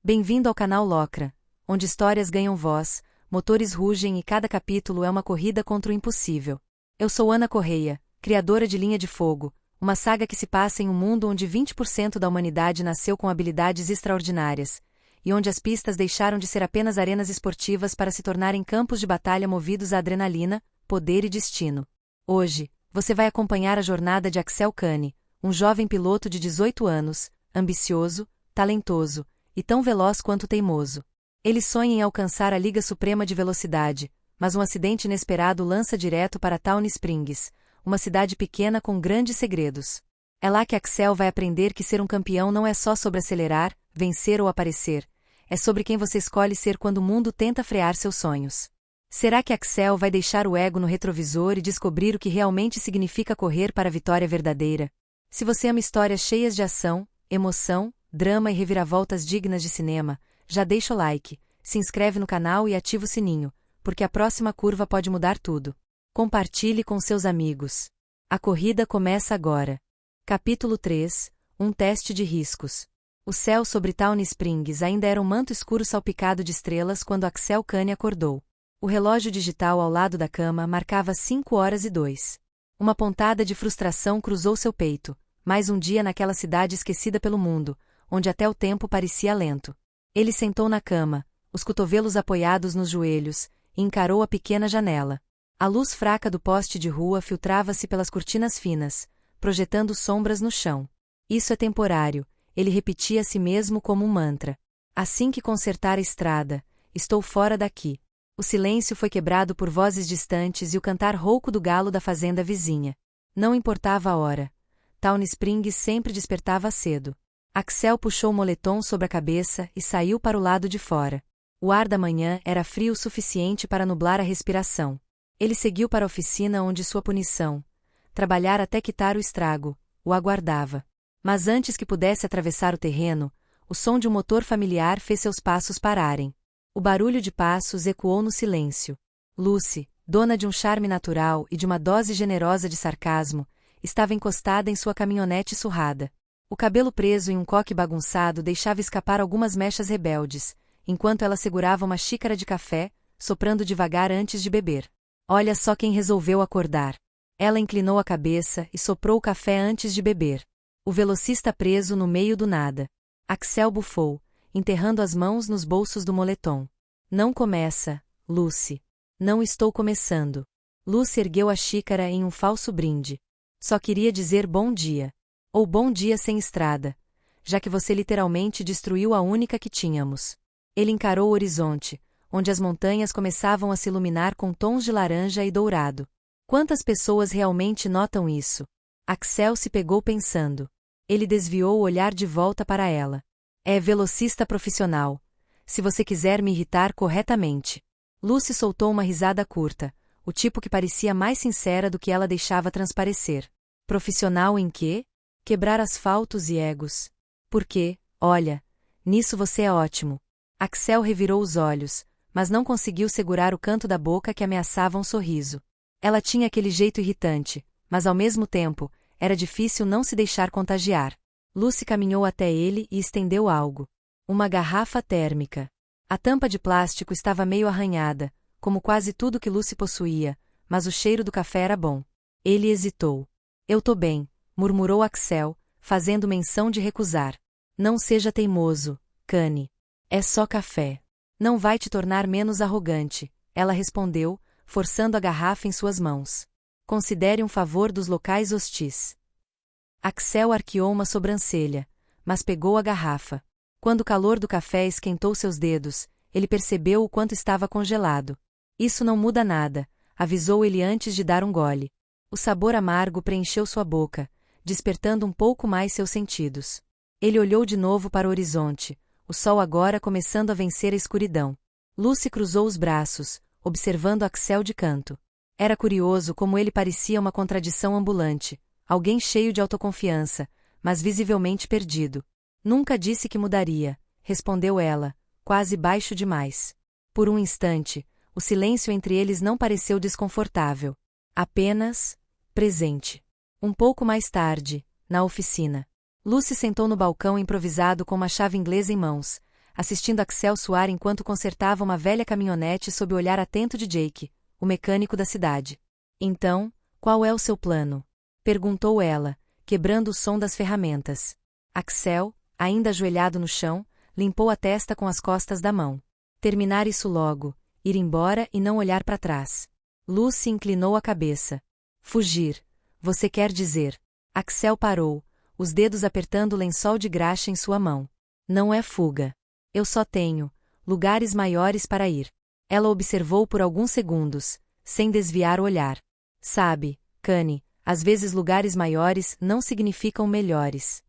Bem-vindo ao canal Locra, onde histórias ganham voz, motores rugem e cada capítulo é uma corrida contra o impossível. Eu sou Ana Correia, criadora de Linha de Fogo, uma saga que se passa em um mundo onde 20% da humanidade nasceu com habilidades extraordinárias, e onde as pistas deixaram de ser apenas arenas esportivas para se tornarem campos de batalha movidos a adrenalina, poder e destino. Hoje, você vai acompanhar a jornada de Axel Kane, um jovem piloto de 18 anos, ambicioso, talentoso e tão veloz quanto teimoso. Ele sonha em alcançar a Liga Suprema de Velocidade, mas um acidente inesperado lança direto para Town Springs, uma cidade pequena com grandes segredos. É lá que Axel vai aprender que ser um campeão não é só sobre acelerar, vencer ou aparecer, é sobre quem você escolhe ser quando o mundo tenta frear seus sonhos. Será que Axel vai deixar o ego no retrovisor e descobrir o que realmente significa correr para a vitória verdadeira? Se você ama histórias cheias de ação, emoção, drama e reviravoltas dignas de cinema, já deixa o like, se inscreve no canal e ativa o sininho, porque a próxima curva pode mudar tudo. Compartilhe com seus amigos. A corrida começa agora. Capítulo 3 – Um teste de riscos. O céu sobre Town Springs ainda era um manto escuro salpicado de estrelas quando Axel Kane acordou. O relógio digital ao lado da cama marcava 5h02. Uma pontada de frustração cruzou seu peito. Mais um dia naquela cidade esquecida pelo mundo, onde até o tempo parecia lento. Ele sentou na cama, os cotovelos apoiados nos joelhos, e encarou a pequena janela. A luz fraca do poste de rua filtrava-se pelas cortinas finas, projetando sombras no chão. Isso é temporário, ele repetia a si mesmo como um mantra. Assim que consertar a estrada, estou fora daqui. O silêncio foi quebrado por vozes distantes e o cantar rouco do galo da fazenda vizinha. Não importava a hora. Town Springs sempre despertava cedo. Axel puxou o moletom sobre a cabeça e saiu para o lado de fora. O ar da manhã era frio o suficiente para nublar a respiração. Ele seguiu para a oficina onde sua punição, trabalhar até quitar o estrago, o aguardava. Mas antes que pudesse atravessar o terreno, o som de um motor familiar fez seus passos pararem. O barulho de passos ecoou no silêncio. Lucy, dona de um charme natural e de uma dose generosa de sarcasmo, estava encostada em sua caminhonete surrada. O cabelo preso em um coque bagunçado deixava escapar algumas mechas rebeldes, enquanto ela segurava uma xícara de café, soprando devagar antes de beber. Olha só quem resolveu acordar. Ela inclinou a cabeça e soprou o café antes de beber. O velocista preso no meio do nada. Axel bufou, enterrando as mãos nos bolsos do moletom. Não começa, Lucy. Não estou começando. Lucy ergueu a xícara em um falso brinde. Só queria dizer bom dia. Ou bom dia sem estrada, já que você literalmente destruiu a única que tínhamos. Ele encarou o horizonte, onde as montanhas começavam a se iluminar com tons de laranja e dourado. Quantas pessoas realmente notam isso? Axel se pegou pensando. Ele desviou o olhar de volta para ela. É velocista profissional. Se você quiser me irritar corretamente. Lucy soltou uma risada curta, o tipo que parecia mais sincera do que ela deixava transparecer. Profissional em quê? Quebrar asfaltos e egos. Porque, olha, nisso você é ótimo. Axel revirou os olhos, mas não conseguiu segurar o canto da boca que ameaçava um sorriso. Ela tinha aquele jeito irritante, mas ao mesmo tempo, era difícil não se deixar contagiar. Lucy caminhou até ele e estendeu algo. Uma garrafa térmica. A tampa de plástico estava meio arranhada, como quase tudo que Lucy possuía, mas o cheiro do café era bom. Ele hesitou. Eu tô bem, murmurou Axel, fazendo menção de recusar. Não seja teimoso, Kane. É só café. Não vai te tornar menos arrogante, ela respondeu, forçando a garrafa em suas mãos. Considere um favor dos locais hostis. Axel arqueou uma sobrancelha, mas pegou a garrafa. Quando o calor do café esquentou seus dedos, ele percebeu o quanto estava congelado. Isso não muda nada, avisou ele antes de dar um gole. O sabor amargo preencheu sua boca, despertando um pouco mais seus sentidos. Ele olhou de novo para o horizonte, o sol agora começando a vencer a escuridão. Lucy cruzou os braços, observando Axel de canto. Era curioso como ele parecia uma contradição ambulante, alguém cheio de autoconfiança, mas visivelmente perdido. Nunca disse que mudaria, respondeu ela, quase baixo demais. Por um instante, o silêncio entre eles não pareceu desconfortável. Apenas presente. Um pouco mais tarde, na oficina. Lucy sentou no balcão improvisado com uma chave inglesa em mãos, assistindo Axel suar enquanto consertava uma velha caminhonete sob o olhar atento de Jake, o mecânico da cidade. Então, qual é o seu plano? Perguntou ela, quebrando o som das ferramentas. Axel, ainda ajoelhado no chão, limpou a testa com as costas da mão. Terminar isso logo, ir embora e não olhar para trás. Lucy inclinou a cabeça. Fugir. Você quer dizer? Axel parou, os dedos apertando o lençol de graxa em sua mão. Não é fuga. Eu só tenho lugares maiores para ir. Ela observou por alguns segundos, sem desviar o olhar. Sabe, Kanye, às vezes lugares maiores não significam melhores.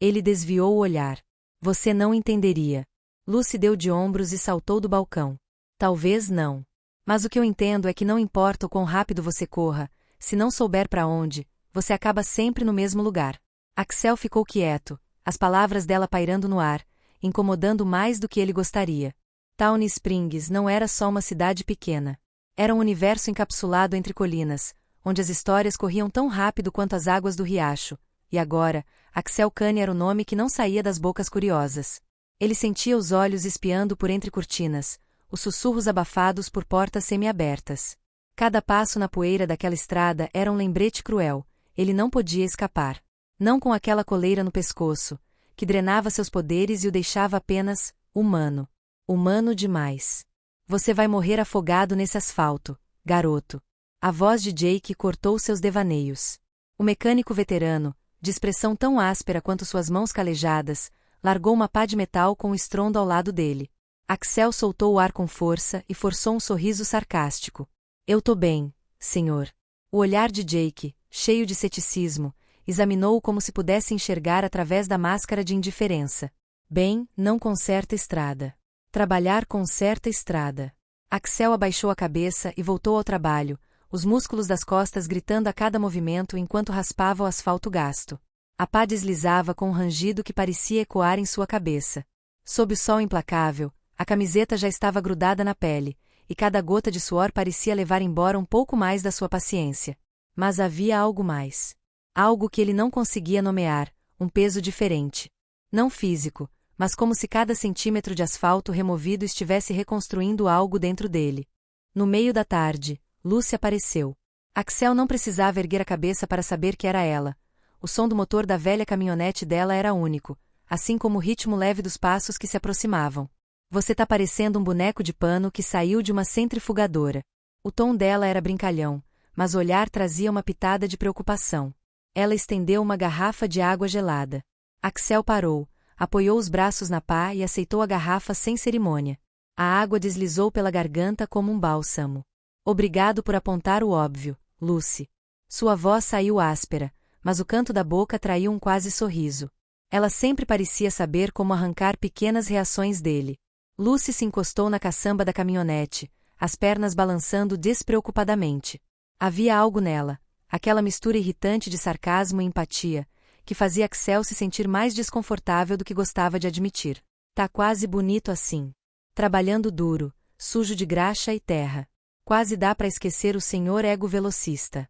Ele desviou o olhar. Você não entenderia. Lucy deu de ombros e saltou do balcão. Talvez não. Mas o que eu entendo é que não importa o quão rápido você corra, se não souber para onde, você acaba sempre no mesmo lugar. Axel ficou quieto, as palavras dela pairando no ar, incomodando mais do que ele gostaria. Town Springs não era só uma cidade pequena. Era um universo encapsulado entre colinas, onde as histórias corriam tão rápido quanto as águas do riacho, e agora, Axel Kanye era o nome que não saía das bocas curiosas. Ele sentia os olhos espiando por entre cortinas, os sussurros abafados por portas semiabertas. Cada passo na poeira daquela estrada era um lembrete cruel, ele não podia escapar. Não com aquela coleira no pescoço, que drenava seus poderes e o deixava apenas humano. Humano demais. Você vai morrer afogado nesse asfalto, garoto. A voz de Jake cortou seus devaneios. O mecânico veterano, de expressão tão áspera quanto suas mãos calejadas, largou uma pá de metal com um estrondo ao lado dele. Axel soltou o ar com força e forçou um sorriso sarcástico. Eu tô bem, senhor. O olhar de Jake, cheio de ceticismo, examinou-o como se pudesse enxergar através da máscara de indiferença. Bem, não conserta estrada. Trabalhar conserta estrada. Axel abaixou a cabeça e voltou ao trabalho, os músculos das costas gritando a cada movimento enquanto raspava o asfalto gasto. A pá deslizava com um rangido que parecia ecoar em sua cabeça. Sob o sol implacável, a camiseta já estava grudada na pele, e cada gota de suor parecia levar embora um pouco mais da sua paciência. Mas havia algo mais. Algo que ele não conseguia nomear, um peso diferente. Não físico, mas como se cada centímetro de asfalto removido estivesse reconstruindo algo dentro dele. No meio da tarde, Lucy apareceu. Axel não precisava erguer a cabeça para saber que era ela. O som do motor da velha caminhonete dela era único, assim como o ritmo leve dos passos que se aproximavam. Você tá parecendo um boneco de pano que saiu de uma centrifugadora. O tom dela era brincalhão, mas o olhar trazia uma pitada de preocupação. Ela estendeu uma garrafa de água gelada. Axel parou, apoiou os braços na pá e aceitou a garrafa sem cerimônia. A água deslizou pela garganta como um bálsamo. Obrigado por apontar o óbvio, Lucy. Sua voz saiu áspera, mas o canto da boca traiu um quase sorriso. Ela sempre parecia saber como arrancar pequenas reações dele. Lucy se encostou na caçamba da caminhonete, as pernas balançando despreocupadamente. Havia algo nela, aquela mistura irritante de sarcasmo e empatia, que fazia Axel se sentir mais desconfortável do que gostava de admitir. Tá quase bonito assim. Trabalhando duro, sujo de graxa e terra. Quase dá para esquecer o senhor ego velocista.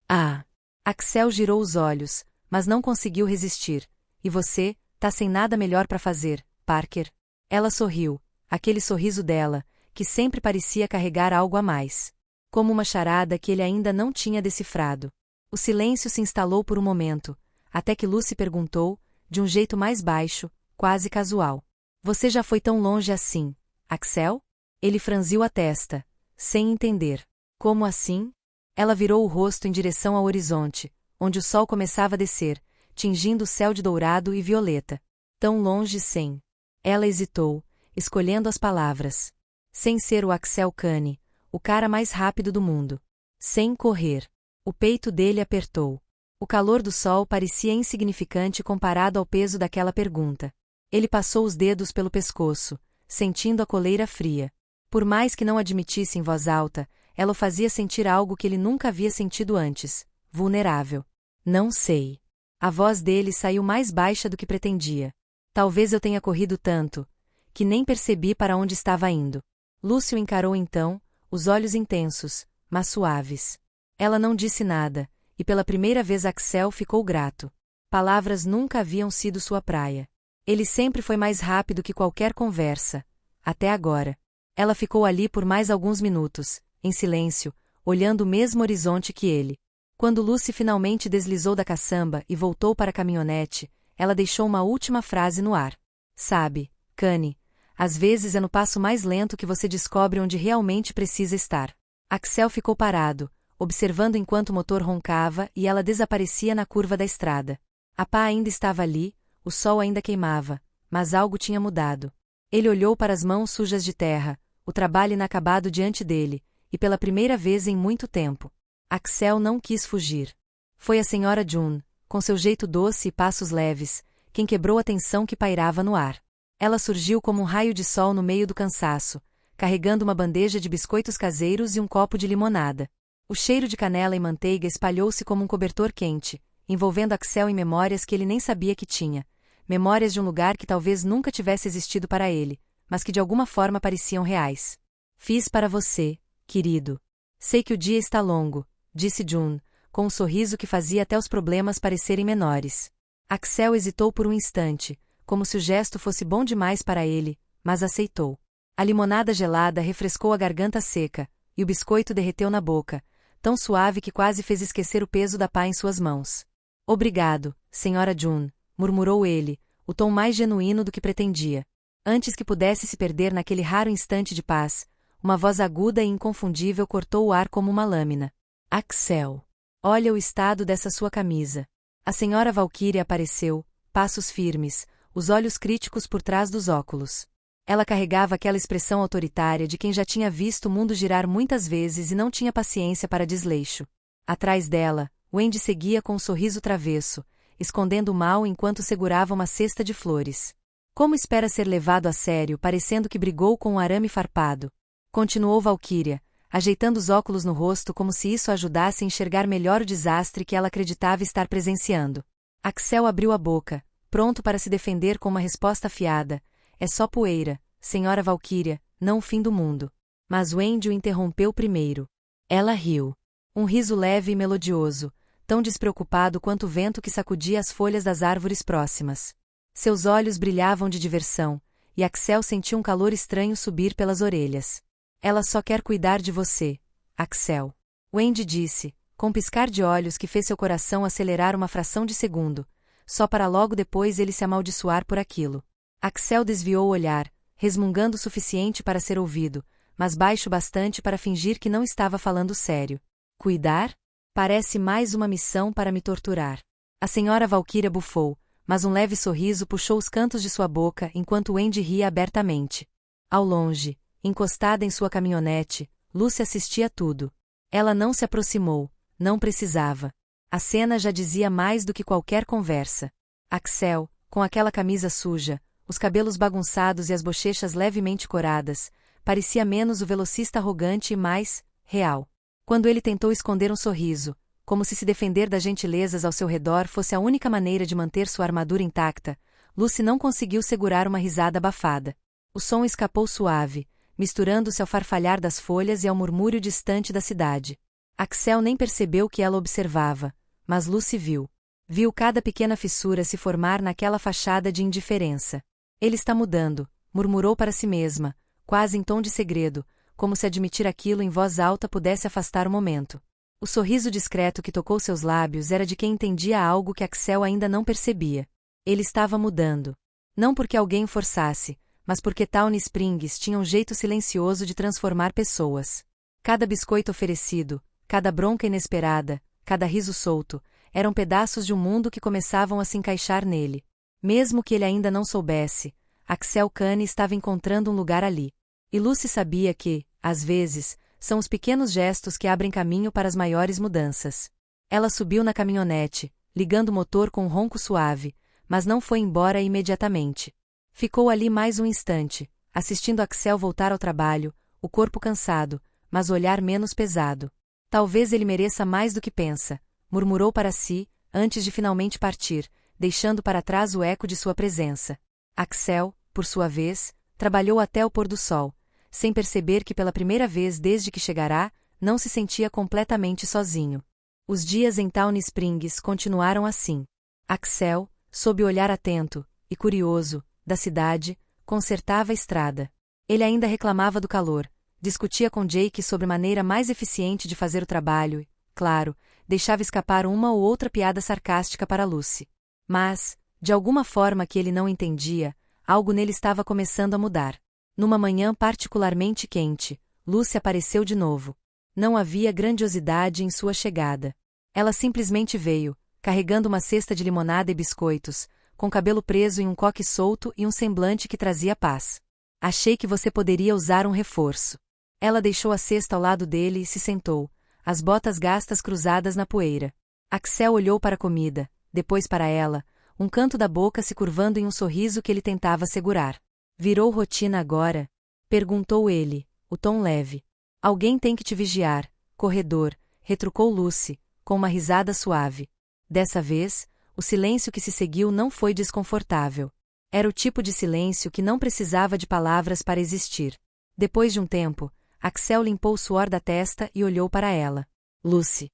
Ah! Axel girou os olhos, mas não conseguiu resistir. E você, tá sem nada melhor para fazer, Parker? Ela sorriu, aquele sorriso dela, que sempre parecia carregar algo a mais. Como uma charada que ele ainda não tinha decifrado. O silêncio se instalou por um momento, até que Lucy perguntou, de um jeito mais baixo, quase casual. Você já foi tão longe assim, Axel? Ele franziu a testa, sem entender. Como assim? Ela virou o rosto em direção ao horizonte, onde o sol começava a descer, tingindo o céu de dourado e violeta. Tão longe sem. Ela hesitou, escolhendo as palavras. Sem ser o Axel Kanye, o cara mais rápido do mundo. Sem correr. O peito dele apertou. O calor do sol parecia insignificante comparado ao peso daquela pergunta. Ele passou os dedos pelo pescoço, sentindo a coleira fria. Por mais que não admitisse em voz alta, ela o fazia sentir algo que ele nunca havia sentido antes, vulnerável. Não sei. A voz dele saiu mais baixa do que pretendia. Talvez eu tenha corrido tanto, que nem percebi para onde estava indo. Lucy o encarou então, os olhos intensos, mas suaves. Ela não disse nada, e pela primeira vez Axel ficou grato. Palavras nunca haviam sido sua praia. Ele sempre foi mais rápido que qualquer conversa. Até agora. Ela ficou ali por mais alguns minutos, em silêncio, olhando o mesmo horizonte que ele. Quando Lucy finalmente deslizou da caçamba e voltou para a caminhonete, ela deixou uma última frase no ar. Sabe, Kanye, às vezes é no passo mais lento que você descobre onde realmente precisa estar. Axel ficou parado, observando enquanto o motor roncava e ela desaparecia na curva da estrada. A pá ainda estava ali, o sol ainda queimava, mas algo tinha mudado. Ele olhou para as mãos sujas de terra, o trabalho inacabado diante dele, e pela primeira vez em muito tempo. Axel não quis fugir. Foi a senhora June, com seu jeito doce e passos leves, quem quebrou a tensão que pairava no ar. Ela surgiu como um raio de sol no meio do cansaço, carregando uma bandeja de biscoitos caseiros e um copo de limonada. O cheiro de canela e manteiga espalhou-se como um cobertor quente, envolvendo Axel em memórias que ele nem sabia que tinha, memórias de um lugar que talvez nunca tivesse existido para ele, mas que de alguma forma pareciam reais. Fiz para você, querido. Sei que o dia está longo, disse June, com um sorriso que fazia até os problemas parecerem menores. Axel hesitou por um instante, como se o gesto fosse bom demais para ele, mas aceitou. A limonada gelada refrescou a garganta seca, e o biscoito derreteu na boca, tão suave que quase fez esquecer o peso da pá em suas mãos. Obrigado, senhora June, murmurou ele, o tom mais genuíno do que pretendia. Antes que pudesse se perder naquele raro instante de paz, uma voz aguda e inconfundível cortou o ar como uma lâmina. Axel. Olha o estado dessa sua camisa. A senhora Valkyria apareceu, passos firmes, os olhos críticos por trás dos óculos. Ela carregava aquela expressão autoritária de quem já tinha visto o mundo girar muitas vezes e não tinha paciência para desleixo. Atrás dela, Wendy seguia com um sorriso travesso, escondendo o mal enquanto segurava uma cesta de flores. Como espera ser levado a sério, parecendo que brigou com um arame farpado? Continuou Valkyria, ajeitando os óculos no rosto como se isso ajudasse a enxergar melhor o desastre que ela acreditava estar presenciando. Axel abriu a boca, pronto para se defender com uma resposta afiada. É só poeira, senhora Valkyria, não o fim do mundo. Mas Wendy o interrompeu primeiro. Ela riu. Um riso leve e melodioso, tão despreocupado quanto o vento que sacudia as folhas das árvores próximas. Seus olhos brilhavam de diversão, e Axel sentiu um calor estranho subir pelas orelhas. Ela só quer cuidar de você, Axel. Wendy disse, com um piscar de olhos que fez seu coração acelerar uma fração de segundo, só para logo depois ele se amaldiçoar por aquilo. Axel desviou o olhar, resmungando o suficiente para ser ouvido, mas baixo bastante para fingir que não estava falando sério. Cuidar? Parece mais uma missão para me torturar. A senhora Valkyria bufou, mas um leve sorriso puxou os cantos de sua boca enquanto Wendy ria abertamente. Ao longe, encostada em sua caminhonete, Lucy assistia tudo. Ela não se aproximou, não precisava. A cena já dizia mais do que qualquer conversa. Axel, com aquela camisa suja, os cabelos bagunçados e as bochechas levemente coradas, parecia menos o velocista arrogante e mais real. Quando ele tentou esconder um sorriso, como se defender das gentilezas ao seu redor fosse a única maneira de manter sua armadura intacta, Lucy não conseguiu segurar uma risada abafada. O som escapou suave, misturando-se ao farfalhar das folhas e ao murmúrio distante da cidade. Axel nem percebeu que ela observava, mas Lucy viu. Viu cada pequena fissura se formar naquela fachada de indiferença. Ele está mudando, murmurou para si mesma, quase em tom de segredo, como se admitir aquilo em voz alta pudesse afastar o momento. O sorriso discreto que tocou seus lábios era de quem entendia algo que Axel ainda não percebia. Ele estava mudando. Não porque alguém o forçasse, mas porque Tawny Springs tinha um jeito silencioso de transformar pessoas. Cada biscoito oferecido, cada bronca inesperada, cada riso solto, eram pedaços de um mundo que começavam a se encaixar nele. Mesmo que ele ainda não soubesse, Axel Kanye estava encontrando um lugar ali. E Lucy sabia que, às vezes, são os pequenos gestos que abrem caminho para as maiores mudanças. Ela subiu na caminhonete, ligando o motor com um ronco suave, mas não foi embora imediatamente. Ficou ali mais um instante, assistindo Axel voltar ao trabalho, o corpo cansado, mas o olhar menos pesado. Talvez ele mereça mais do que pensa, murmurou para si, antes de finalmente partir, deixando para trás o eco de sua presença. Axel, por sua vez, trabalhou até o pôr do sol, sem perceber que pela primeira vez desde que chegará, não se sentia completamente sozinho. Os dias em Tawny Springs continuaram assim. Axel, sob o olhar atento, e curioso, da cidade, consertava a estrada. Ele ainda reclamava do calor, discutia com Jake sobre maneira mais eficiente de fazer o trabalho e, claro, deixava escapar uma ou outra piada sarcástica para Lucy. Mas, de alguma forma que ele não entendia, algo nele estava começando a mudar. Numa manhã particularmente quente, Lucy apareceu de novo. Não havia grandiosidade em sua chegada. Ela simplesmente veio, carregando uma cesta de limonada e biscoitos, com cabelo preso em um coque solto e um semblante que trazia paz. Achei que você poderia usar um reforço. Ela deixou a cesta ao lado dele e se sentou, as botas gastas cruzadas na poeira. Axel olhou para a comida, depois para ela, um canto da boca se curvando em um sorriso que ele tentava segurar. Virou rotina agora? Perguntou ele, o tom leve. Alguém tem que te vigiar, corredor, retrucou Lucy, com uma risada suave. Dessa vez, o silêncio que se seguiu não foi desconfortável. Era o tipo de silêncio que não precisava de palavras para existir. Depois de um tempo, Axel limpou o suor da testa e olhou para ela. Lucy.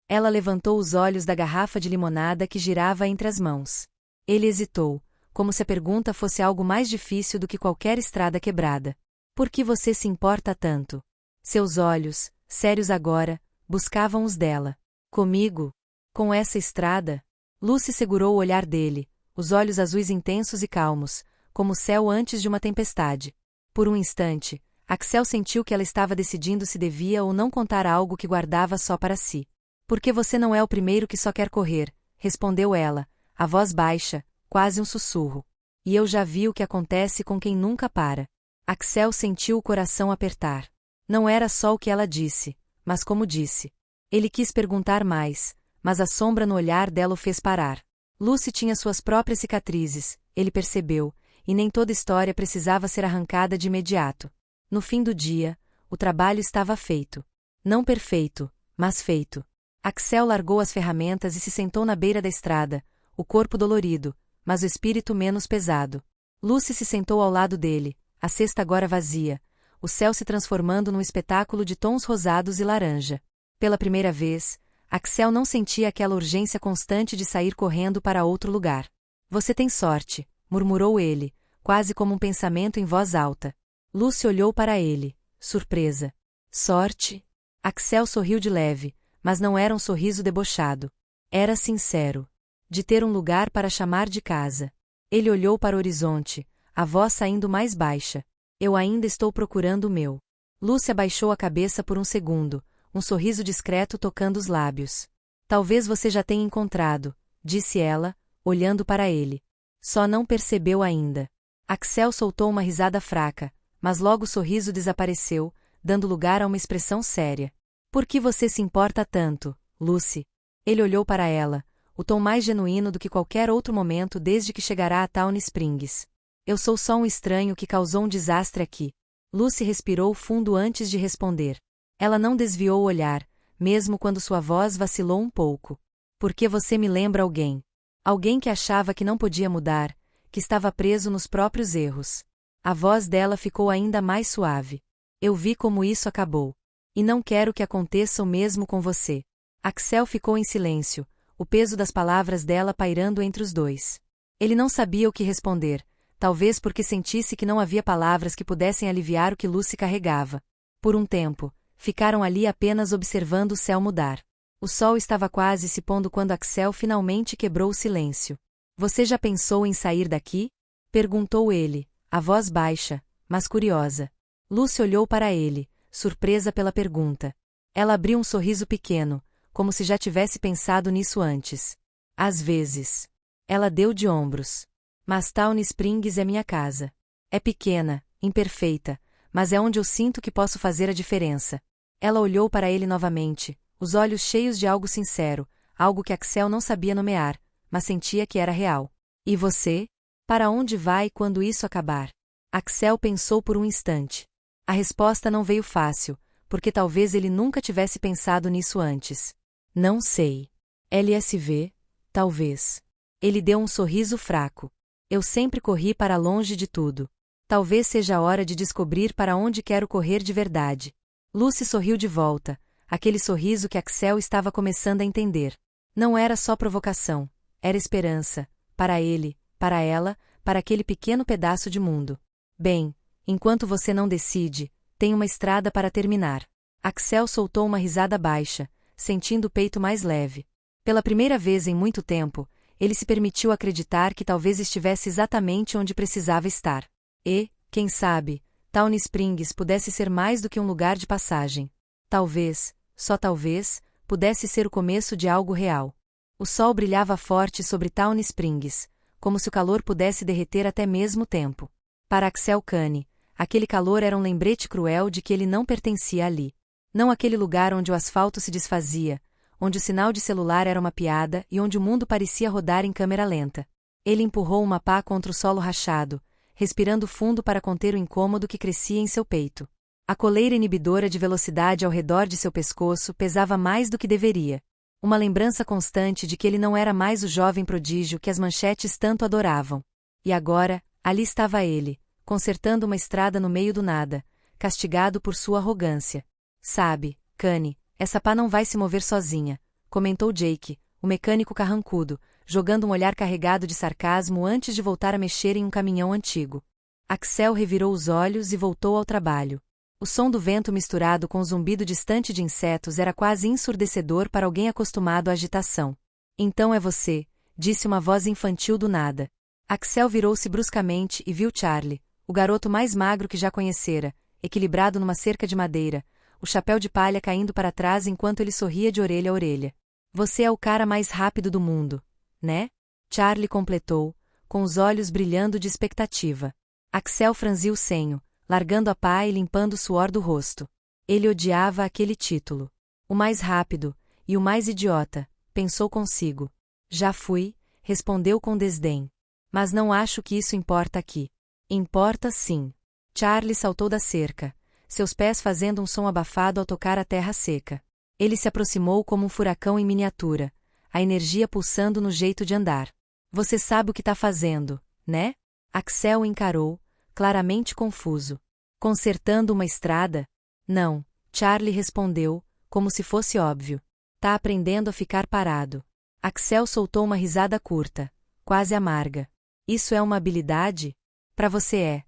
Ela levantou os olhos da garrafa de limonada que girava entre as mãos. Ele hesitou, como se a pergunta fosse algo mais difícil do que qualquer estrada quebrada. Por que você se importa tanto? Seus olhos, sérios agora, buscavam os dela. Comigo? Com essa estrada? Lucy segurou o olhar dele, os olhos azuis intensos e calmos, como o céu antes de uma tempestade. Por um instante, Axel sentiu que ela estava decidindo se devia ou não contar algo que guardava só para si. Porque você não é o primeiro que só quer correr, respondeu ela, a voz baixa, quase um sussurro. E eu já vi o que acontece com quem nunca para. Axel sentiu o coração apertar. Não era só o que ela disse, mas como disse. Ele quis perguntar mais, mas a sombra no olhar dela o fez parar. Lucy tinha suas próprias cicatrizes, ele percebeu, e nem toda história precisava ser arrancada de imediato. No fim do dia, o trabalho estava feito. Não perfeito, mas feito. Axel largou as ferramentas e se sentou na beira da estrada, o corpo dolorido, mas o espírito menos pesado. Lucy se sentou ao lado dele, a cesta agora vazia, o céu se transformando num espetáculo de tons rosados e laranja. Pela primeira vez, Axel não sentia aquela urgência constante de sair correndo para outro lugar. Você tem sorte, murmurou ele, quase como um pensamento em voz alta. Lucy olhou para ele, surpresa. Sorte? Axel sorriu de leve, mas não era um sorriso debochado. Era sincero. De ter um lugar para chamar de casa. Ele olhou para o horizonte, a voz saindo mais baixa. Eu ainda estou procurando o meu. Lucy abaixou a cabeça por um segundo, um sorriso discreto tocando os lábios. Talvez você já tenha encontrado, disse ela, olhando para ele. Só não percebeu ainda. Axel soltou uma risada fraca, mas logo o sorriso desapareceu, dando lugar a uma expressão séria. Por que você se importa tanto, Lucy? Ele olhou para ela, o tom mais genuíno do que qualquer outro momento desde que chegará a Town Springs. Eu sou só um estranho que causou um desastre aqui. Lucy respirou fundo antes de responder. Ela não desviou o olhar, mesmo quando sua voz vacilou um pouco. Porque você me lembra alguém. Alguém que achava que não podia mudar, que estava preso nos próprios erros. A voz dela ficou ainda mais suave. Eu vi como isso acabou. E não quero que aconteça o mesmo com você. Axel ficou em silêncio, o peso das palavras dela pairando entre os dois. Ele não sabia o que responder, talvez porque sentisse que não havia palavras que pudessem aliviar o que Lucy carregava. Por um tempo, ficaram ali apenas observando o céu mudar. O sol estava quase se pondo quando Axel finalmente quebrou o silêncio. Você já pensou em sair daqui? Perguntou ele, a voz baixa, mas curiosa. Lucy olhou para ele, surpresa pela pergunta. Ela abriu um sorriso pequeno, como se já tivesse pensado nisso antes. Às vezes. Ela deu de ombros. Mas Town Springs é minha casa. É pequena, imperfeita, mas é onde eu sinto que posso fazer a diferença. Ela olhou para ele novamente, os olhos cheios de algo sincero, algo que Axel não sabia nomear, mas sentia que era real. E você? Para onde vai quando isso acabar? Axel pensou por um instante. A resposta não veio fácil, porque talvez ele nunca tivesse pensado nisso antes. Não sei. LSV? Talvez. Ele deu um sorriso fraco. Eu sempre corri para longe de tudo. Talvez seja a hora de descobrir para onde quero correr de verdade. Lucy sorriu de volta, aquele sorriso que Axel estava começando a entender. Não era só provocação, era esperança, para ele, para ela, para aquele pequeno pedaço de mundo. Bem, enquanto você não decide, tem uma estrada para terminar. Axel soltou uma risada baixa, sentindo o peito mais leve. Pela primeira vez em muito tempo, ele se permitiu acreditar que talvez estivesse exatamente onde precisava estar. E, quem sabe, Town Springs pudesse ser mais do que um lugar de passagem. Talvez, só talvez, pudesse ser o começo de algo real. O sol brilhava forte sobre Town Springs, como se o calor pudesse derreter até mesmo o tempo. Para Axel Kane, aquele calor era um lembrete cruel de que ele não pertencia ali. Não aquele lugar onde o asfalto se desfazia, onde o sinal de celular era uma piada e onde o mundo parecia rodar em câmera lenta. Ele empurrou uma pá contra o solo rachado, respirando fundo para conter o incômodo que crescia em seu peito. A coleira inibidora de velocidade ao redor de seu pescoço pesava mais do que deveria. Uma lembrança constante de que ele não era mais o jovem prodígio que as manchetes tanto adoravam. E agora, ali estava ele, consertando uma estrada no meio do nada, castigado por sua arrogância. Sabe, Kane, essa pá não vai se mover sozinha, comentou Jake, o mecânico carrancudo, jogando um olhar carregado de sarcasmo antes de voltar a mexer em um caminhão antigo. Axel revirou os olhos e voltou ao trabalho. O som do vento misturado com o zumbido distante de insetos era quase ensurdecedor para alguém acostumado à agitação. Então é você, disse uma voz infantil do nada. Axel virou-se bruscamente e viu Charlie, o garoto mais magro que já conhecera, equilibrado numa cerca de madeira, o chapéu de palha caindo para trás enquanto ele sorria de orelha a orelha. Você é o cara mais rápido do mundo, né? Charlie completou, com os olhos brilhando de expectativa. Axel franziu o senho, largando a pá e limpando o suor do rosto. Ele odiava aquele título. O mais rápido, e o mais idiota, pensou consigo. Já fui, respondeu com desdém. Mas não acho que isso importa aqui. Importa sim. Charlie saltou da cerca, seus pés fazendo um som abafado ao tocar a terra seca. Ele se aproximou como um furacão em miniatura, a energia pulsando no jeito de andar. Você sabe o que está fazendo, né? Axel o encarou, claramente confuso. Consertando uma estrada? Não, Charlie respondeu, como se fosse óbvio. Tá aprendendo a ficar parado. Axel soltou uma risada curta, quase amarga. Isso é uma habilidade? Para você é.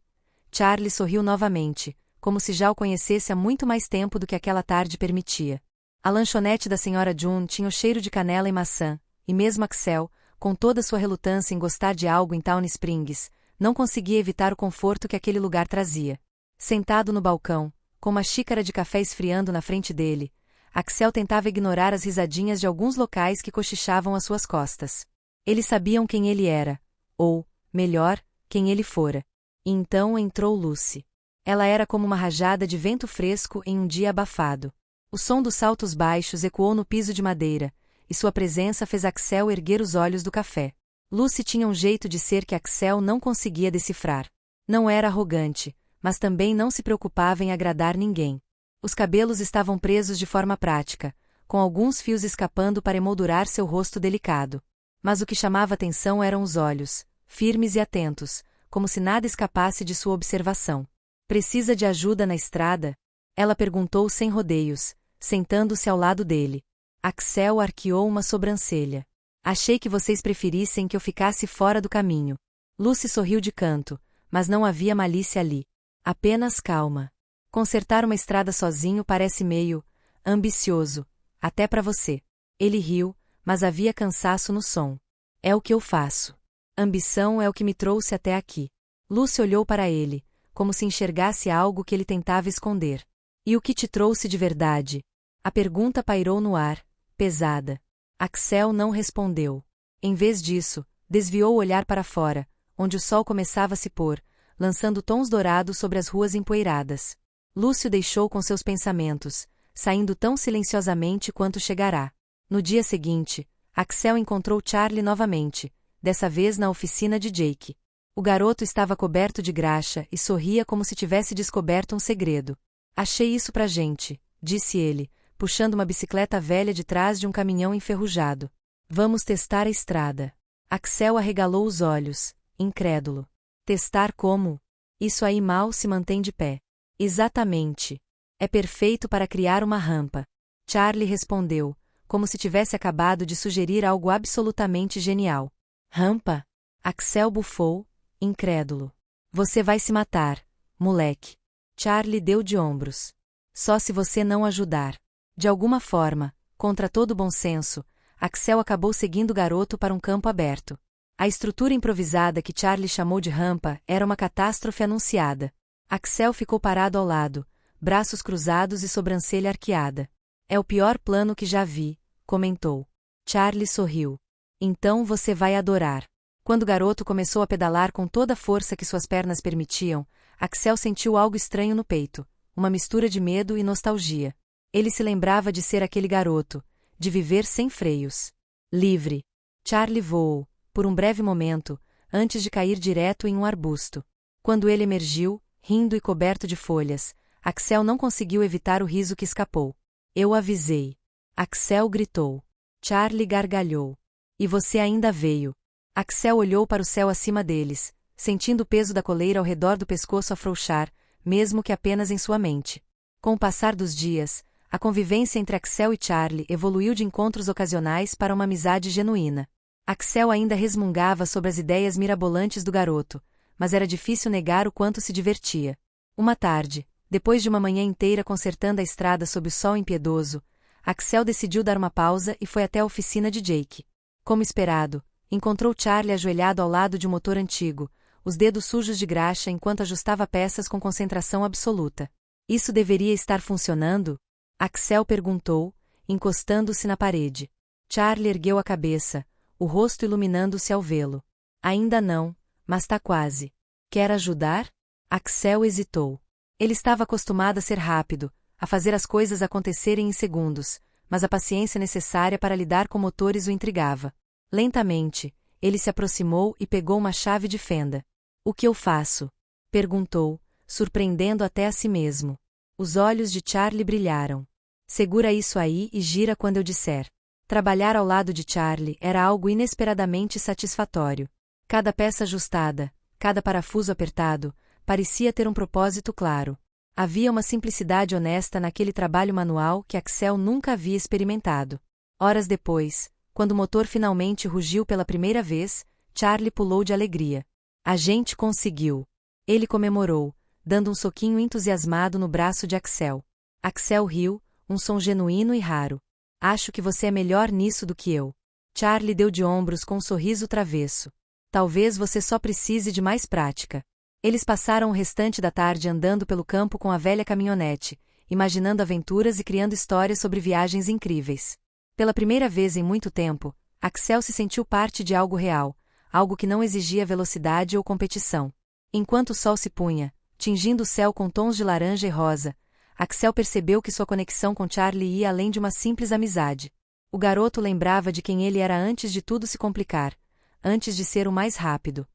Charlie sorriu novamente, como se já o conhecesse há muito mais tempo do que aquela tarde permitia. A lanchonete da Sra. June tinha o cheiro de canela e maçã, e mesmo Axel, com toda sua relutância em gostar de algo em Town Springs, não conseguia evitar o conforto que aquele lugar trazia. Sentado no balcão, com uma xícara de café esfriando na frente dele, Axel tentava ignorar as risadinhas de alguns locais que cochichavam às suas costas. Eles sabiam quem ele era, ou, melhor, quem ele fora. E então entrou Lucy. Ela era como uma rajada de vento fresco em um dia abafado. O som dos saltos baixos ecoou no piso de madeira, e sua presença fez Axel erguer os olhos do café. Lucy tinha um jeito de ser que Axel não conseguia decifrar. Não era arrogante, mas também não se preocupava em agradar ninguém. Os cabelos estavam presos de forma prática, com alguns fios escapando para emoldurar seu rosto delicado. Mas o que chamava atenção eram os olhos, firmes e atentos, como se nada escapasse de sua observação. Precisa de ajuda na estrada? Ela perguntou sem rodeios, sentando-se ao lado dele. Axel arqueou uma sobrancelha. Achei que vocês preferissem que eu ficasse fora do caminho. Lucy sorriu de canto, mas não havia malícia ali. Apenas calma. Consertar uma estrada sozinho parece meio ambicioso, até para você. Ele riu, mas havia cansaço no som. É o que eu faço. Ambição é o que me trouxe até aqui. Lucy olhou para ele, como se enxergasse algo que ele tentava esconder. E o que te trouxe de verdade? A pergunta pairou no ar, pesada. Axel não respondeu. Em vez disso, desviou o olhar para fora, onde o sol começava a se pôr, lançando tons dourados sobre as ruas empoeiradas. Lúcio deixou com seus pensamentos, saindo tão silenciosamente quanto chegará. No dia seguinte, Axel encontrou Charlie novamente, dessa vez na oficina de Jake. O garoto estava coberto de graxa e sorria como se tivesse descoberto um segredo. Achei isso pra gente, disse ele, puxando uma bicicleta velha de trás de um caminhão enferrujado. Vamos testar a estrada. Axel arregalou os olhos, incrédulo. Testar como? Isso aí mal se mantém de pé. Exatamente. É perfeito para criar uma rampa. Charlie respondeu, como se tivesse acabado de sugerir algo absolutamente genial. Rampa? Axel bufou, incrédulo. Você vai se matar, moleque. Charlie deu de ombros. Só se você não ajudar. De alguma forma, contra todo bom senso, Axel acabou seguindo o garoto para um campo aberto. A estrutura improvisada que Charlie chamou de rampa era uma catástrofe anunciada. Axel ficou parado ao lado, braços cruzados e sobrancelha arqueada. É o pior plano que já vi, comentou. Charlie sorriu. Então você vai adorar. Quando o garoto começou a pedalar com toda a força que suas pernas permitiam, Axel sentiu algo estranho no peito, uma mistura de medo e nostalgia. Ele se lembrava de ser aquele garoto, de viver sem freios. Livre. Charlie voou, por um breve momento, antes de cair direto em um arbusto. Quando ele emergiu, rindo e coberto de folhas, Axel não conseguiu evitar o riso que escapou. Eu avisei. Axel gritou. Charlie gargalhou. E você ainda veio. Axel olhou para o céu acima deles, sentindo o peso da coleira ao redor do pescoço afrouxar, mesmo que apenas em sua mente. Com o passar dos dias, a convivência entre Axel e Charlie evoluiu de encontros ocasionais para uma amizade genuína. Axel ainda resmungava sobre as ideias mirabolantes do garoto, mas era difícil negar o quanto se divertia. Uma tarde, depois de uma manhã inteira consertando a estrada sob o sol impiedoso, Axel decidiu dar uma pausa e foi até a oficina de Jake. Como esperado, encontrou Charlie ajoelhado ao lado de um motor antigo, os dedos sujos de graxa enquanto ajustava peças com concentração absoluta. Isso deveria estar funcionando? Axel perguntou, encostando-se na parede. Charlie ergueu a cabeça, o rosto iluminando-se ao vê-lo. Ainda não, mas tá quase. Quer ajudar? Axel hesitou. Ele estava acostumado a ser rápido, a fazer as coisas acontecerem em segundos, mas a paciência necessária para lidar com motores o intrigava. Lentamente, ele se aproximou e pegou uma chave de fenda. O que eu faço? Perguntou, surpreendendo até a si mesmo. Os olhos de Charlie brilharam. Segura isso aí e gira quando eu disser. Trabalhar ao lado de Charlie era algo inesperadamente satisfatório. Cada peça ajustada, cada parafuso apertado, parecia ter um propósito claro. Havia uma simplicidade honesta naquele trabalho manual que Axel nunca havia experimentado. Horas depois, quando o motor finalmente rugiu pela primeira vez, Charlie pulou de alegria. A gente conseguiu. Ele comemorou, dando um soquinho entusiasmado no braço de Axel. Axel riu, um som genuíno e raro. Acho que você é melhor nisso do que eu. Charlie deu de ombros com um sorriso travesso. Talvez você só precise de mais prática. Eles passaram o restante da tarde andando pelo campo com a velha caminhonete, imaginando aventuras e criando histórias sobre viagens incríveis. Pela primeira vez em muito tempo, Axel se sentiu parte de algo real, algo que não exigia velocidade ou competição. Enquanto o sol se punha, tingindo o céu com tons de laranja e rosa, Axel percebeu que sua conexão com Charlie ia além de uma simples amizade. O garoto lembrava de quem ele era antes de tudo se complicar, antes de ser o mais rápido.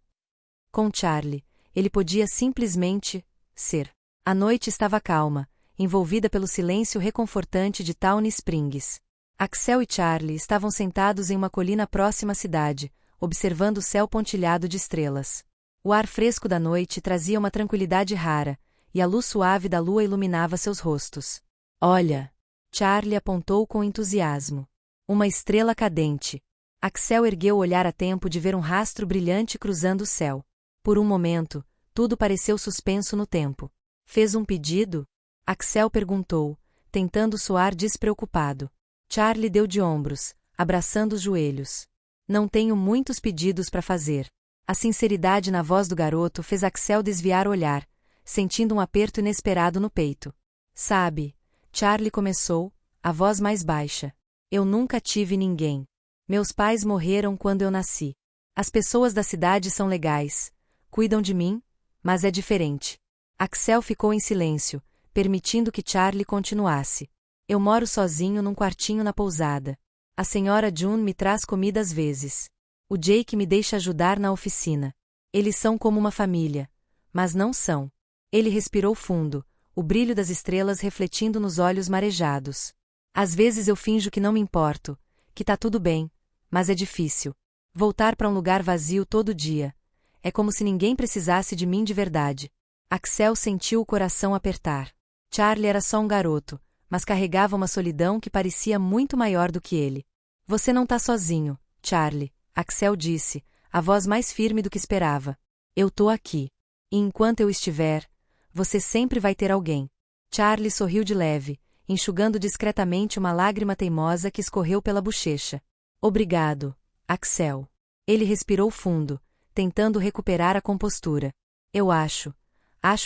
Com Charlie, ele podia simplesmente ser. A noite estava calma, envolvida pelo silêncio reconfortante de Town Springs. Axel e Charlie estavam sentados em uma colina próxima à cidade, observando o céu pontilhado de estrelas. O ar fresco da noite trazia uma tranquilidade rara, e a luz suave da lua iluminava seus rostos. Olha! Charlie apontou com entusiasmo. Uma estrela cadente. Axel ergueu o olhar a tempo de ver um rastro brilhante cruzando o céu. Por um momento, tudo pareceu suspenso no tempo. Fez um pedido? Axel perguntou, tentando soar despreocupado. Charlie deu de ombros, abraçando os joelhos. Não tenho muitos pedidos para fazer. A sinceridade na voz do garoto fez Axel desviar o olhar, sentindo um aperto inesperado no peito. Sabe, Charlie começou, a voz mais baixa. Eu nunca tive ninguém. Meus pais morreram quando eu nasci. As pessoas da cidade são legais, cuidam de mim, mas é diferente. Axel ficou em silêncio, permitindo que Charlie continuasse. Eu moro sozinho num quartinho na pousada. A senhora June me traz comida às vezes. O Jake me deixa ajudar na oficina. Eles são como uma família, mas não são. Ele respirou fundo, o brilho das estrelas refletindo nos olhos marejados. Às vezes eu finjo que não me importo, que tá tudo bem, mas é difícil. Voltar para um lugar vazio todo dia. É como se ninguém precisasse de mim de verdade. Axel sentiu o coração apertar. Charlie era só um garoto, mas carregava uma solidão que parecia muito maior do que ele. Você não tá sozinho, Charlie, Axel disse, a voz mais firme do que esperava. Eu tô aqui. E enquanto eu estiver, você sempre vai ter alguém. Charlie sorriu de leve, enxugando discretamente uma lágrima teimosa que escorreu pela bochecha. Obrigado, Axel. Ele respirou fundo, tentando recuperar a compostura. Eu acho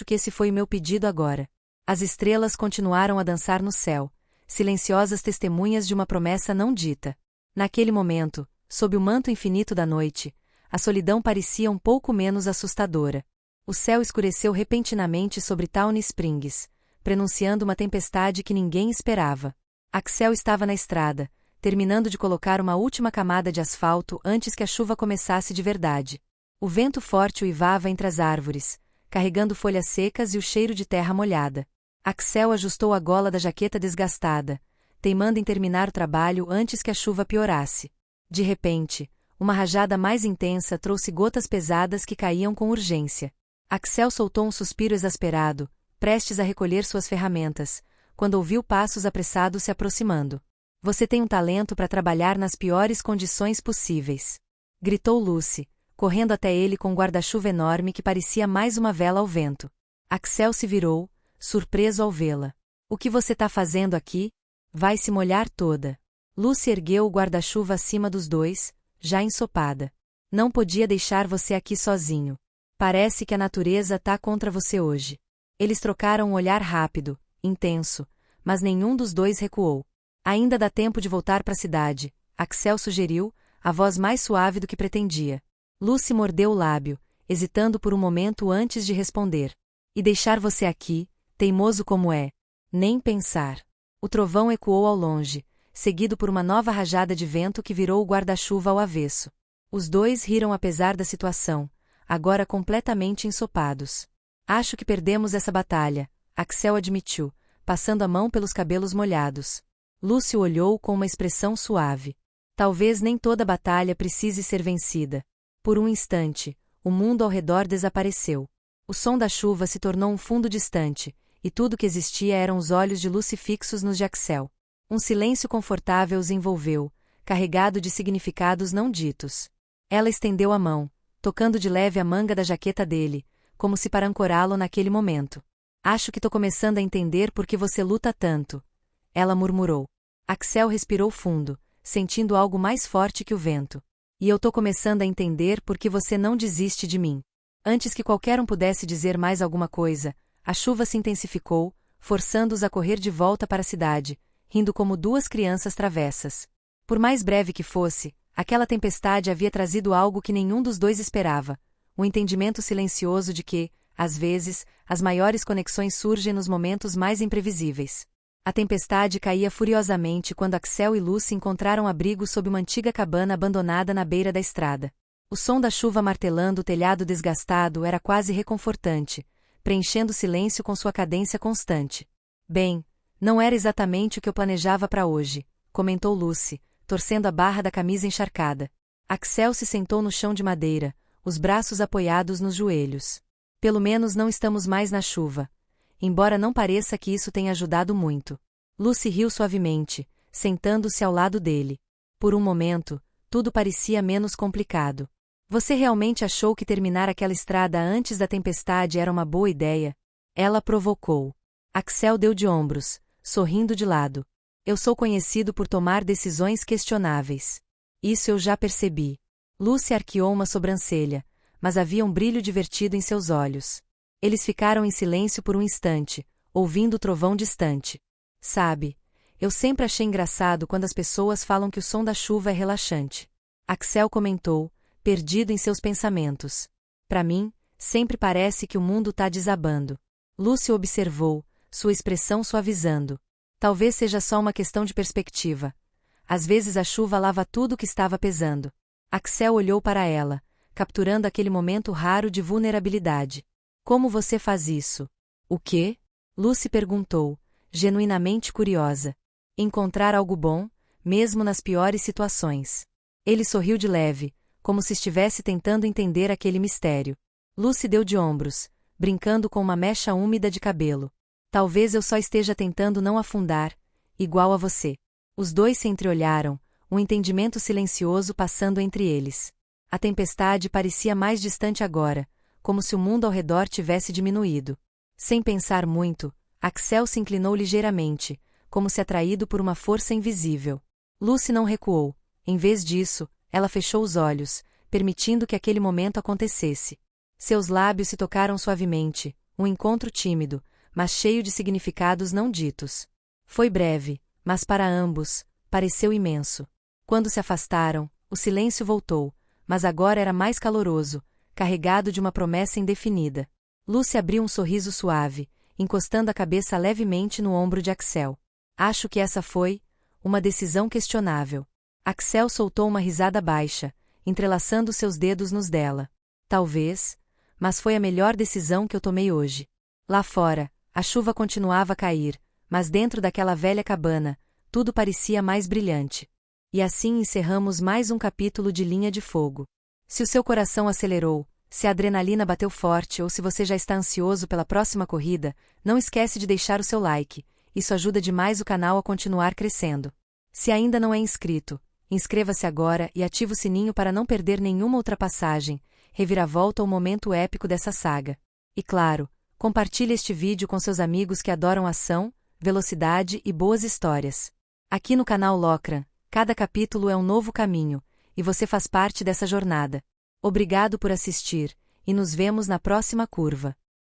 que esse foi o meu pedido agora. As estrelas continuaram a dançar no céu, silenciosas testemunhas de uma promessa não dita. Naquele momento, sob o manto infinito da noite, a solidão parecia um pouco menos assustadora. O céu escureceu repentinamente sobre Tawny Springs, prenunciando uma tempestade que ninguém esperava. Axel estava na estrada, terminando de colocar uma última camada de asfalto antes que a chuva começasse de verdade. O vento forte uivava entre as árvores, carregando folhas secas e o cheiro de terra molhada. Axel ajustou a gola da jaqueta desgastada, teimando em terminar o trabalho antes que a chuva piorasse. De repente, uma rajada mais intensa trouxe gotas pesadas que caíam com urgência. Axel soltou um suspiro exasperado, prestes a recolher suas ferramentas, quando ouviu passos apressados se aproximando. Você tem um talento para trabalhar nas piores condições possíveis. Gritou Lucy, correndo até ele com um guarda-chuva enorme que parecia mais uma vela ao vento. Axel se virou, surpreso ao vê-la. O que você tá fazendo aqui? Vai se molhar toda. Lucy ergueu o guarda-chuva acima dos dois, já ensopada. Não podia deixar você aqui sozinho. Parece que a natureza tá contra você hoje. Eles trocaram um olhar rápido, intenso, mas nenhum dos dois recuou. Ainda dá tempo de voltar para a cidade, Axel sugeriu, a voz mais suave do que pretendia. Lucy mordeu o lábio, hesitando por um momento antes de responder. E deixar você aqui, teimoso como é? Nem pensar. O trovão ecoou ao longe, seguido por uma nova rajada de vento que virou o guarda-chuva ao avesso. Os dois riram apesar da situação, agora completamente ensopados. Acho que perdemos essa batalha, Axel admitiu, passando a mão pelos cabelos molhados. Lucy olhou com uma expressão suave. Talvez nem toda batalha precise ser vencida. Por um instante, o mundo ao redor desapareceu. O som da chuva se tornou um fundo distante, e tudo que existia eram os olhos de Lucy fixos nos de Axel. Um silêncio confortável os envolveu, carregado de significados não ditos. Ela estendeu a mão, tocando de leve a manga da jaqueta dele, como se para ancorá-lo naquele momento. Acho que tô começando a entender por que você luta tanto. Ela murmurou. Axel respirou fundo, sentindo algo mais forte que o vento. E eu tô começando a entender por que você não desiste de mim. Antes que qualquer um pudesse dizer mais alguma coisa, a chuva se intensificou, forçando-os a correr de volta para a cidade, rindo como duas crianças travessas. Por mais breve que fosse, aquela tempestade havia trazido algo que nenhum dos dois esperava, o entendimento silencioso de que, às vezes, as maiores conexões surgem nos momentos mais imprevisíveis. A tempestade caía furiosamente quando Axel e Lucy encontraram abrigo sob uma antiga cabana abandonada na beira da estrada. O som da chuva martelando o telhado desgastado era quase reconfortante, preenchendo o silêncio com sua cadência constante. Bem, não era exatamente o que eu planejava para hoje, comentou Lucy, torcendo a barra da camisa encharcada. Axel se sentou no chão de madeira, os braços apoiados nos joelhos. Pelo menos não estamos mais na chuva. Embora não pareça que isso tenha ajudado muito. Lucy riu suavemente, sentando-se ao lado dele. Por um momento, tudo parecia menos complicado. Você realmente achou que terminar aquela estrada antes da tempestade era uma boa ideia? Ela provocou. Axel deu de ombros, sorrindo de lado. Eu sou conhecido por tomar decisões questionáveis. Isso eu já percebi. Lucy arqueou uma sobrancelha, mas havia um brilho divertido em seus olhos. Eles ficaram em silêncio por um instante, ouvindo o trovão distante. Sabe, eu sempre achei engraçado quando as pessoas falam que o som da chuva é relaxante. Axel comentou, perdido em seus pensamentos. Para mim, sempre parece que o mundo tá desabando. Lucy observou, sua expressão suavizando. Talvez seja só uma questão de perspectiva. Às vezes a chuva lava tudo o que estava pesando. Axel olhou para ela, capturando aquele momento raro de vulnerabilidade. Como você faz isso? O quê? Lucy perguntou, genuinamente curiosa. Encontrar algo bom, mesmo nas piores situações. Ele sorriu de leve, como se estivesse tentando entender aquele mistério. Lucy deu de ombros, brincando com uma mecha úmida de cabelo. Talvez eu só esteja tentando não afundar, igual a você. Os dois se entreolharam, um entendimento silencioso passando entre eles. A tempestade parecia mais distante agora, como se o mundo ao redor tivesse diminuído. Sem pensar muito, Axel se inclinou ligeiramente, como se atraído por uma força invisível. Lucy não recuou. Em vez disso, ela fechou os olhos, permitindo que aquele momento acontecesse. Seus lábios se tocaram suavemente, um encontro tímido, mas cheio de significados não ditos. Foi breve, mas para ambos, pareceu imenso. Quando se afastaram, o silêncio voltou, mas agora era mais caloroso, carregado de uma promessa indefinida. Lucy abriu um sorriso suave, encostando a cabeça levemente no ombro de Axel. Acho que essa foi uma decisão questionável. Axel soltou uma risada baixa, entrelaçando seus dedos nos dela. Talvez, mas foi a melhor decisão que eu tomei hoje. Lá fora, a chuva continuava a cair, mas dentro daquela velha cabana, tudo parecia mais brilhante. E assim encerramos mais um capítulo de Linha de Fogo. Se o seu coração acelerou, se a adrenalina bateu forte ou se você já está ansioso pela próxima corrida, não esquece de deixar o seu like, isso ajuda demais o canal a continuar crescendo. Se ainda não é inscrito, inscreva-se agora e ative o sininho para não perder nenhuma ultrapassagem, reviravolta ou momento épico dessa saga. E claro, compartilhe este vídeo com seus amigos que adoram ação, velocidade e boas histórias. Aqui no canal Locran, cada capítulo é um novo caminho, e você faz parte dessa jornada. Obrigado por assistir, e nos vemos na próxima curva.